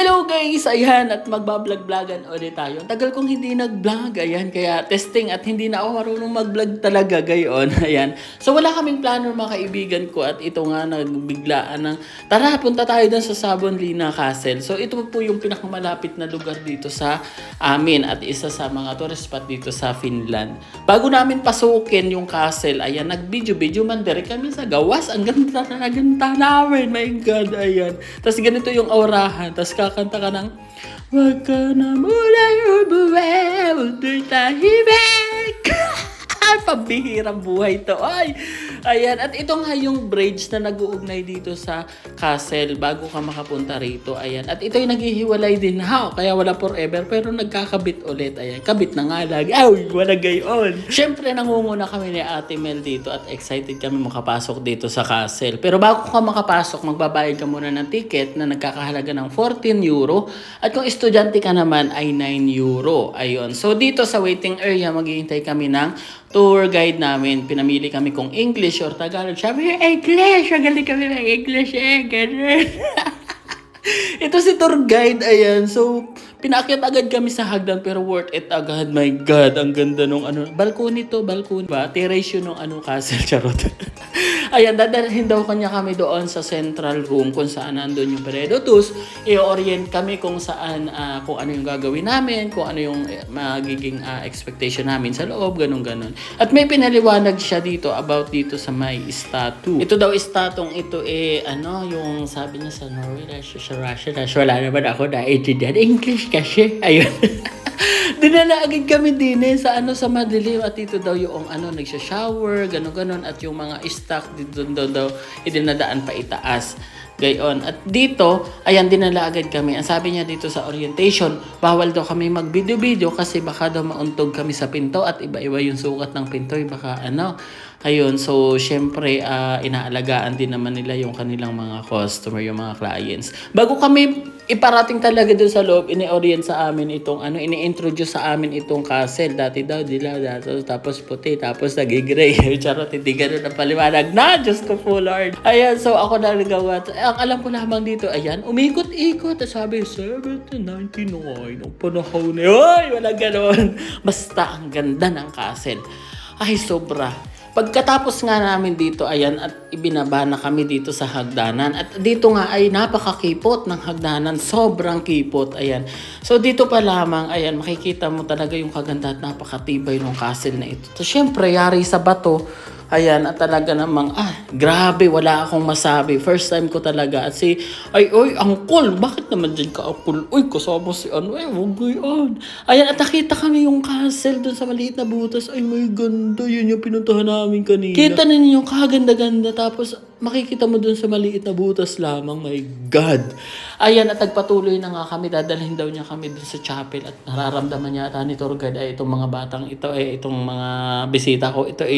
Hello guys! Ayan, at magbablog-vlogan ulit tayo. Tagal kong hindi nag-vlog, ayan, kaya testing at hindi na ako marunong mag-vlog talaga gayon, ayan. So wala kaming plano mga kaibigan ko at ito nga nagbiglaan ng tara, punta tayo dun sa Savonlinna Castle. So ito po yung pinakamalapit na lugar dito sa amin at isa sa mga tourist spot dito sa Finland. Bago namin pasukin yung castle, ayan, nag-video man direct kami sa gawas. Ang ganda namin, my God, ayan. Tapos ganito yung aurahan, tapos kakanta ka ng wag ka na muna umuwi, undo'y tahimik. Pambihirang buhay to. Ay, ayan. At ito nga yung bridge na nag-uugnay dito sa castle bago ka makapunta rito. Ayan. At ito yung naghihiwalay din. Kaya wala forever pero nagkakabit ulit. Ayan. Kabit na nga lang. Ay, wala gayon. Siyempre, nangunguna kami ni Ate Mel dito at excited kami makapasok dito sa castle. Pero bago ka makapasok, magbabayad ka muna ng ticket na nagkakahalaga ng 14 euro. At kung estudyante ka naman ay 9 euro. Ayun. So, dito sa waiting area, maghihintay kami ng tour guide namin. Pinamili kami kung English or Tagalog. Sabi niya, English! Magaling kami ng English ganun. Ito si tour guide, ayan. So, pinaakyat agad kami sa hagdan pero worth it agad. My God, ang ganda nung balcony to, balcony ba? Terrace yun nung castle, charot. Ayan, dadalhin daw kami doon sa central room kung saan nandun yung Peredotus. I-orient kami kung saan, kung ano yung gagawin namin, kung ano yung magiging expectation namin sa loob, ganun. At may pinaliwanag siya dito about dito sa may statue. Ito daw statue ito yung sabi niya sa Norway, Russia, wala naman ako naiintindihan English kasi. Ayun. Dinala agad kami din sa madilim at ito daw yung nagsha-shower, ganon at yung mga stock dito daw idinadaan pa itaas. Gayon. At dito, ayan, dinala agad kami. Ang sabi niya dito sa orientation, bawal daw kami mag-video-video kasi baka daw mauntog kami sa pinto at iba-iba yung sukat ng pinto. Baka ayun. So, syempre, inaalagaan din naman nila yung kanilang mga customer, yung mga clients. Bago kami iparating talaga doon sa loob, ini-orient sa amin itong ini-introduce sa amin itong castle. Dati daw, tapos puti, tapos nag-gray. Charot, hindi ganun ang paliwanag na. Diyos ko po, Lord. Ayan, so ako na nagawa. Ang alam ko lamang dito, ayan, umikot-ikot. Sabi, 1799. Ang panahon na yun. Wala ganun. Basta, ang ganda ng castle. Ay, sobra. Pagkatapos nga namin dito, ayan, at ibinaba na kami dito sa hagdanan. At dito nga ay napakakipot ng hagdanan. Sobrang kipot, ayan. So dito pa lamang, ayan, makikita mo talaga yung kaganda at napakatibay ng castle na ito. So syempre, yari sa bato. Ayan, at talaga namang, grabe, wala akong masabi. First time ko talaga. At oy, angkol, bakit naman dyan ka angkol? Uy, kasama si wag yan. Ayan, at nakita kami yung castle dun sa maliit na butas. Ay, may ganda, yun yung pinuntahan namin kanina. Kita na ninyo, kaganda-ganda. Tapos, makikita mo dun sa maliit na butas lamang. My God. Ayan, at nagpatuloy na nga kami. Dadalhin daw niya kami dun sa chapel. At nararamdaman niya ni tour guide ay itong mga batang ito, itong mga bisita ko. Ito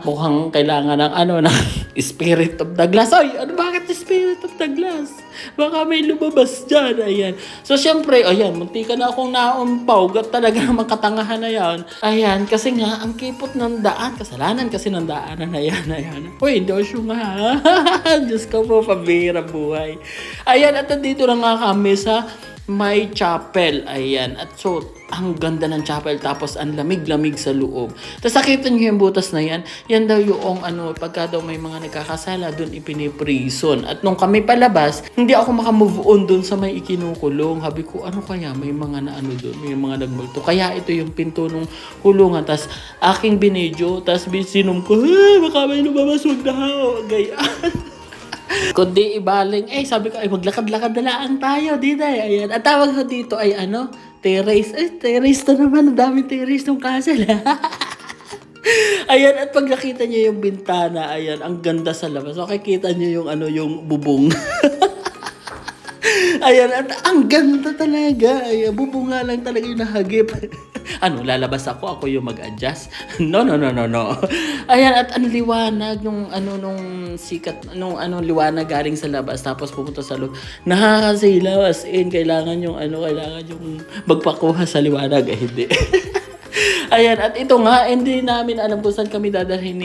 mukhang kailangan ng ng spirit of the glass. Ay, bakit spirit of the glass? Baka may lumabas dyan. Ayan. So, syempre, ayan, munti ka na akong naumpaw. Talaga naman katangahan na yan. Ayan, kasi nga, ang kipot ng daan. Kasalanan kasi ng daanan. Ayan. Uy, dosyo nga. Diyos ko po, pabihirang buhay. Ayan, at dito na nga kami sa may chapel. Ayan. At so, ang ganda ng chapel. Tapos, ang lamig-lamig sa loob. Tapos, nakita nyo yung butas na yan. Yan daw yung pagka daw may mga nagkakasala, dun ipiniprison. At nung kami palabas, hindi ako makamove on dun sa may ikinukulong. Habi ko, kaya? May mga dun. May mga nagmulto. Kaya ito yung pinto nung kulungan. Tapos, aking binidyo. Tapos, sinum ko, baka may lumabas. Wag na gayaan. Kundi ibaling, sabi ko, maglakad-lakad na lang tayo dito. Ayan. At tawag ko dito ay terrace. Terrace na naman. Ang daming terrace ng castle. Ayan, at pag nakita niyo yung bintana, ayan, ang ganda sa labas. So, makikita niyo yung yung bubong. Ayan, at ang ganda talaga. Ayan, bubong nga lang talaga yung nahagip. Lalabas ako yung mag-adjust? No. Ayan, at ang liwanag nung nung sikat, nung liwanag galing sa labas tapos pupunta sa loob. Nakakasilaw as in, kailangan yung magpakuha sa liwanag. Hindi. Ayan, at ito nga, hindi namin alam kung saan kami dadalhin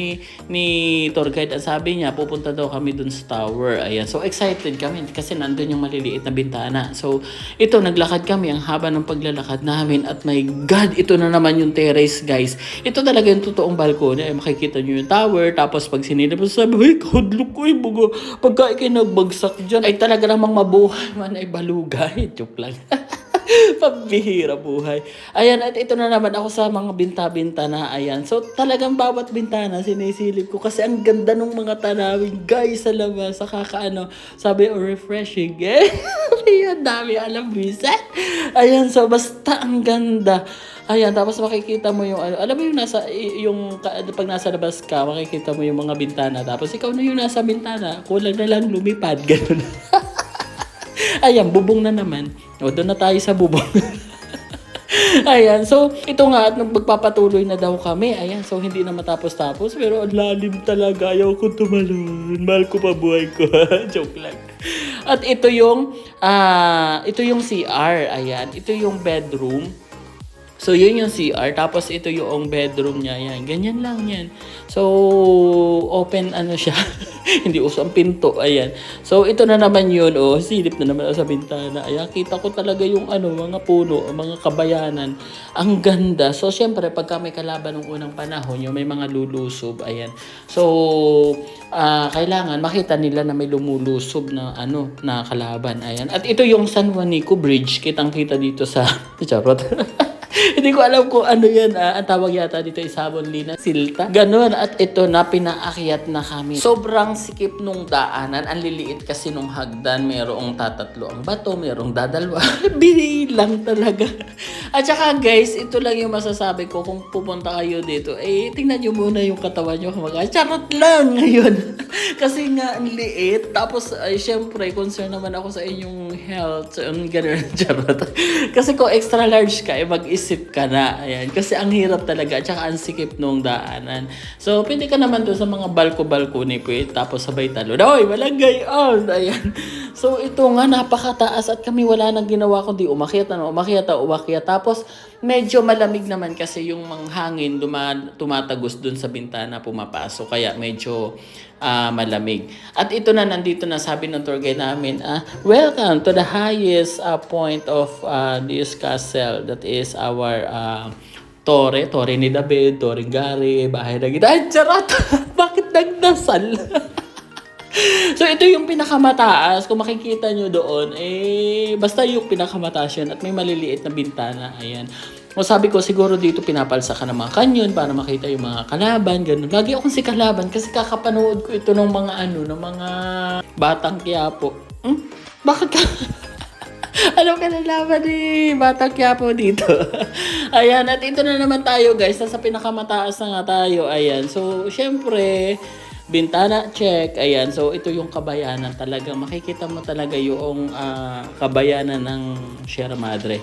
ni tour guide. At sabi niya, pupunta daw kami dun sa tower. Ayan, so excited kami kasi nandun yung maliliit na bintana. So, ito, naglakad kami ang haba ng paglalakad namin. At my God, ito na naman yung terrace, guys. Ito talaga yung totoong balkone. Ay, makikita nyo yung tower. Tapos, pag sinilip mo, sabi, hey, kahadlok ko, bugo. Pagka ikay nagbagsak dyan, ay talaga namang mabuhay man ay balugay. Joke lang. Pambihira buhay. Ayan, at ito na naman ako sa mga binta-bintana. Ayan. So, talagang bawat bintana sinisilip ko kasi ang ganda ng mga tanawin, guys, sa labas. Sa kakaano, sabi, refreshing. Eh, ayan, dami alam, bisan. Ayan, so, basta ang ganda. Ayan, tapos makikita mo yung ano, alam mo yung nasa, pag nasa labas ka, makikita mo yung mga bintana. Tapos ikaw na yung nasa bintana, kulang na lang lumipad, ganun. Ayan, bubong na naman. O, doon na tayo sa bubong. Ayan, so, ito nga, at magpapatuloy na daw kami. Ayan, so, hindi na matapos-tapos. Pero, ang lalim talaga. Ayaw ko tumalon. Mahal ko pa buhay ko. Joke lang. At ito yung CR. Ayan, ito yung bedroom. So, yun yung CR. Tapos, ito yung bedroom niya. Ayan, ganyan lang yan. So, open ano siya. Hindi uso ang pinto. Ayan. So, ito na naman yun. Oh, silip na naman sa bintana. Ayan, kita ko talaga yung mga puno, mga kabayanan. Ang ganda. So, syempre, pagka may kalaban ng unang panahon, yung may mga lulusob. Ayan. So, kailangan makita nila na may lumulusob na na kalaban. Ayan. At ito yung San Juanico Bridge. Kitang-kita dito sa charot. Hindi ko alam kung ano yan. Ang tawag yata dito ay Sabon Lina Silta. Ganun. At ito na, pinaakyat na kami. Sobrang sikip nung daanan. Ang liliit kasi nung hagdan. Merong tatatlo ang bato. Merong dadalwa. Binilang talaga. At saka guys, ito lang yung masasabi ko. Kung pupunta kayo dito, tingnan nyo muna yung katawan nyo. Charot lang ngayon. Kasi nga, ang liit. Tapos, syempre, concern naman ako sa inyong health. Ganun, charot. Kasi kung extra large ka, mag-isip ka na. Ayan. Kasi ang hirap talaga. At saka ang sikip nung daanan. So, pwede ka naman doon sa mga balko-balkoni po. Tapos sabay talo. Oy, walang gayon. Ayan. So, ito nga, napakataas. At kami wala nang ginawa kundi umakyat. Tapos, medyo malamig naman kasi yung mga hangin tumatagos doon sa bintana pumapasok. Kaya medyo malamig. At ito na, nandito na, sabi ng tour guide namin, welcome to the highest point of this castle. That is our Torre ni David, Torre Gary, bahay na kita. Ay, charot! Bakit nagdasal? So, ito yung pinakamataas. Kung makikita nyo doon, basta yung pinakamataas yun at may maliliit na bintana. Ayan. O sabi ko, siguro dito pinapalsa ka ng mga kanyon para makita yung mga kalaban, ganun. Lagi akong si kalaban kasi kakapanood ko ito ng mga ng mga Batang Quiapo. Bakit ka? Ano ka nalaman ni Batang Quiapo dito? Ayan, at ito na naman tayo guys. Nasa pinakamataas na nga tayo. Ayan, so syempre, bintana check. Ayan, so ito yung kabayanan talaga. Makikita mo talaga yung kabayanan ng Sierra Madre.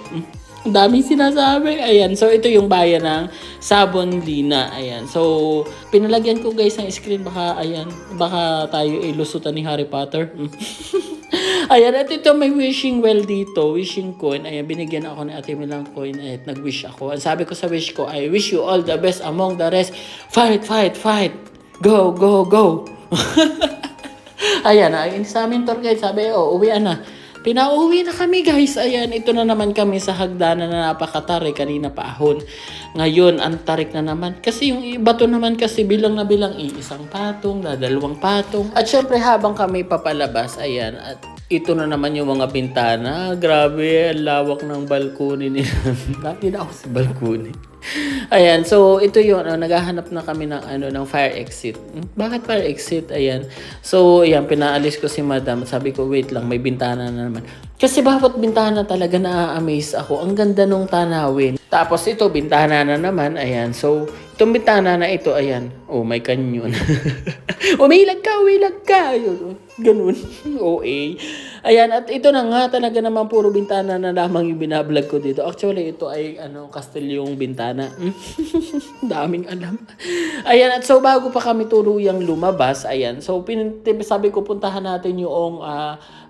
Ang daming sinasabi. Ayan, so ito yung bayan ng Sabon Lina. Ayan, so pinalagyan ko guys ng screen. Baka tayo ilusutan ni Harry Potter. Ayan, at ito may wishing well dito, wishing coin. Ayan, binigyan ako ni Ate Milang coin at nag-wish ako. Ang sabi ko sa wish ko, I wish you all the best among the rest. Fight, fight, fight. Go, go, go. Ayan, sa amin tour guide, sabi, uwian na. Pinauwi na kami guys. Ayan, ito na naman kami sa hagdanan na napakatarik. Kanina pa ahon. Ngayon, ang tarik na naman. Kasi yung bato naman kasi bilang na bilang isang patong, dalawang patong. At syempre habang kami papalabas, ayan, at ito na naman yung mga bintana. Grabe, ang lawak ng balkoni nila. Lagi na ako sa balkoni. Ayan, so ito yung naghahanap na kami ng fire exit. Bakit fire exit? Ayan. So, ayan, pinaalis ko si madam. Sabi ko, wait lang, may bintana na naman. Kasi bawat bintana talaga na-amaze ako. Ang ganda nung tanawin. Tapos ito, bintana na naman. Ayan. So, Itong bintana na ito, ayan. Oh, may kanyon. Umilag ka. Ayun, ganun. OA. Ayan, at ito na nga, talaga naman puro bintana na lamang yung binablog ko dito. Actually, ito ay, Castellong bintana. Daming alam. Ayan, at so bago pa kami tuluyang lumabas, ayan. So, sabi ko, puntahan natin yung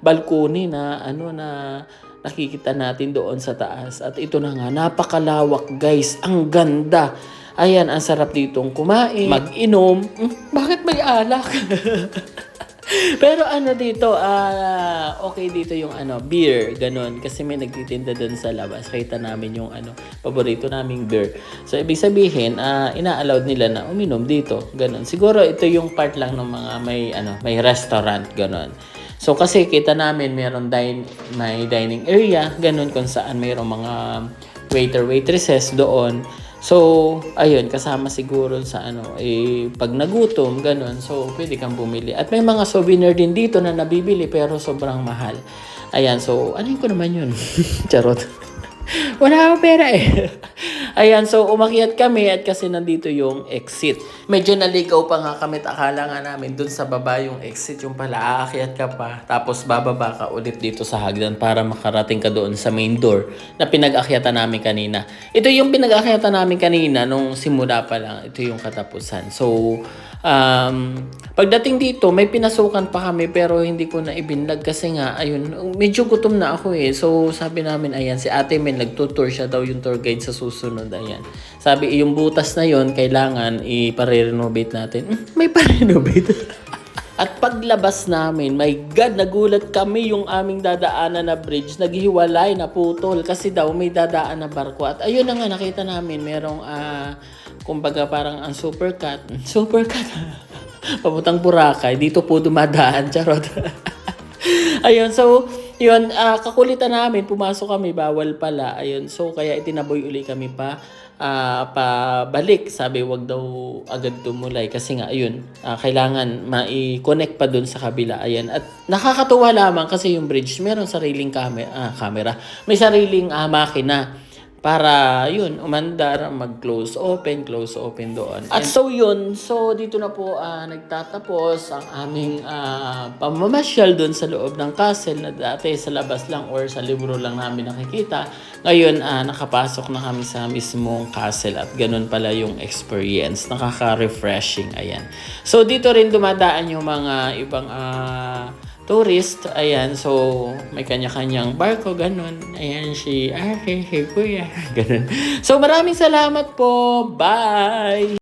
balcony na, na nakikita natin doon sa taas. At ito na nga, napakalawak guys. Ang ganda. Ayan, ang sarap ditong kumain, mag-inom. Bakit may alak? Pero dito, okay dito yung beer, ganun. Kasi may nagtitinda doon sa labas. Kita namin yung paborito naming beer. So, ibig sabihin, ina-allowed nila na uminom dito, ganun. Siguro ito yung part lang ng mga may restaurant, ganun. So, kasi kita namin may dining area, ganun, kung saan mayroong mga waitresses doon. So, ayun, kasama siguro sa pag nagutom, ganun. So, pwede kang bumili. At may mga souvenir din dito na nabibili pero sobrang mahal. Ayan, so, ko naman yun? Charot. Wala akong pera eh. Ayan, so umakyat kami at kasi nandito yung exit. Medyo naligaw pa nga kami at akala nga namin dun sa baba yung exit. Yung pala, aakyat ka pa. Tapos bababa ka ulit dito sa hagdan para makarating ka doon sa main door na pinag-akyatan namin kanina. Ito yung pinag-akyatan namin kanina nung simula pa lang. Ito yung katapusan. So, pagdating dito, may pinasukan pa kami pero hindi ko na ibinlag kasi nga, ayun, medyo gutom na ako eh. So, sabi namin, ayan, si Ate Mel, nagtutour siya daw yung tour guide sa susunod, ayan. Sabi, yung butas na yon kailangan i-renovate natin. May pa-renovate. At paglabas namin, my God, nagulat kami yung aming dadaanan na bridge. Naghiwalay na putol kasi daw may dadaan na barko. At ayun na nga, nakita namin, merong, kumbaga parang ang supercut. Supercut. Papuntang Boracay. Dito po dumadaan. Charot. Ayun, so, yun, kakulitan namin, pumasok kami, bawal pala. Ayun, so, kaya itinaboy uli kami pabalik. Sabi, wag daw agad tumulay. Kasi nga, ayun, kailangan mai-connect pa dun sa kabila. Ayan, at nakakatuwa lamang kasi yung bridge, meron sariling camera. May sariling makina. Para yun, umandar, mag-close open doon. At so yun, so dito na po nagtatapos ang aming pamamasyal doon sa loob ng castle na dati sa labas lang or sa libro lang namin nakikita. Ngayon, nakapasok na kami sa mismong castle at ganun pala yung experience. Nakaka-refreshing, ayan. So dito rin dumadaan yung mga ibang tourist, ayan, so may kanya-kanyang barko, ganun. Ayan, si Kuya, ganun. So maraming salamat po, bye!